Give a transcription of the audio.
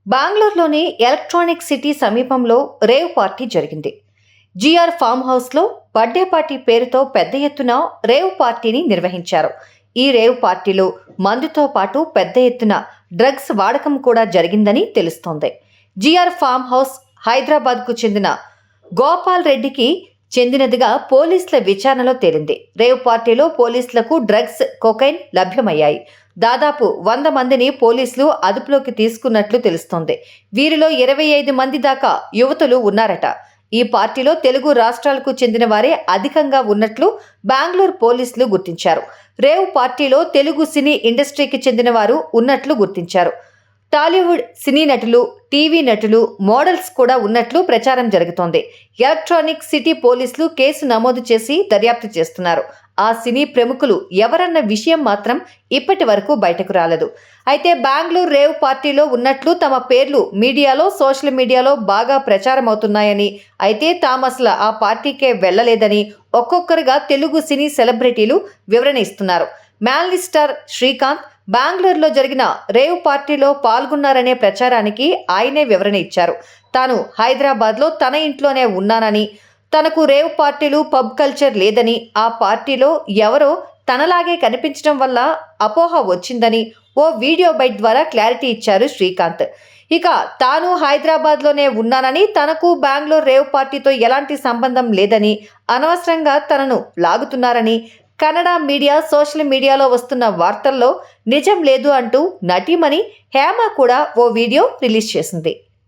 బెంగళూరులోని electronic city సమీపంలో rave party జరిగింది. జిఆర్ ఫామ్ హౌస్లో బర్త్డే పార్టీ పేరుతో పెద్ద ఎత్తున రేవ్ పార్టీని నిర్వహించారు. ఈ రేవ్ పార్టీలో మందుతో పాటు పెద్ద ఎత్తున డ్రగ్స్ వాడకం కూడా జరిగిందని తెలుస్తోంది. జిఆర్ ఫామ్ హౌస్ హైదరాబాద్కు చెందిన గోపాల్ రెడ్డికి చెందినదిగా పోలీసుల విచారణలో తేలింది. రేవ్ పార్టీలో పోలీసులకు డ్రగ్స్, కొకైన్ లభ్యమయ్యాయి. దాదాపు 100 మందిని పోలీసులు అదుపులోకి తీసుకున్నట్లు తెలుస్తోంది. వీరిలో 25 మంది దాకా యువతులు ఉన్నారట. ఈ పార్టీలో తెలుగు రాష్ట్రాలకు చెందిన వారే అధికంగా ఉన్నట్లు బెంగళూరు పోలీసులు గుర్తించారు. రేవ్ పార్టీలో తెలుగు సినీ ఇండస్ట్రీకి చెందిన వారు ఉన్నట్లు గుర్తించారు. టాలీవుడ్ సినీ నటులు, టీవీ నటులు, మోడల్స్ కూడా ఉన్నట్లు ప్రచారం జరుగుతోంది. ఎలక్ట్రానిక్ సిటీ పోలీసులు కేసు నమోదు చేసి దర్యాప్తు చేస్తున్నారు. ఆ సినీ ప్రముఖులు ఎవరన్న విషయం మాత్రం ఇప్పటి వరకు బయటకు రాలేదు. అయితే బెంగళూరు రేవ్ పార్టీలో ఉన్నట్లు తమ పేర్లు మీడియాలో, సోషల్ మీడియాలో బాగా ప్రచారం అవుతున్నాయని, అయితే తామసలు ఆ పార్టీకే వెళ్లలేదని ఒక్కొక్కరుగా తెలుగు సినీ సెలబ్రిటీలు వివరణ ఇస్తున్నారు. మ్యాన్లీ స్టార్ శ్రీకాంత్ బెంగళూరులో జరిగిన రేవ్ పార్టీలో పాల్గొన్నారనే ప్రచారానికి ఆయనే వివరణ ఇచ్చారు. తాను హైదరాబాద్లో తన ఇంట్లోనే ఉన్నానని, తనకు రేవ్ పార్టీలు, పబ్ కల్చర్ లేదని, ఆ పార్టీలో ఎవరో తనలాగే కనిపించడం వల్ల అపోహ వచ్చిందని ఓ వీడియో బైట్ ద్వారా క్లారిటీ ఇచ్చారు శ్రీకాంత్. ఇక తాను హైదరాబాద్లోనే ఉన్నానని, తనకు బెంగళూరు రేవ్ పార్టీతో ఎలాంటి సంబంధం లేదని, అనవసరంగా తనను లాగుతున్నారని, కన్నడ మీడియా, సోషల్ మీడియాలో వస్తున్న వార్తల్లో నిజం లేదు అంటూ నటీమణి హేమ కూడా ఓ వీడియో రిలీజ్ చేసింది.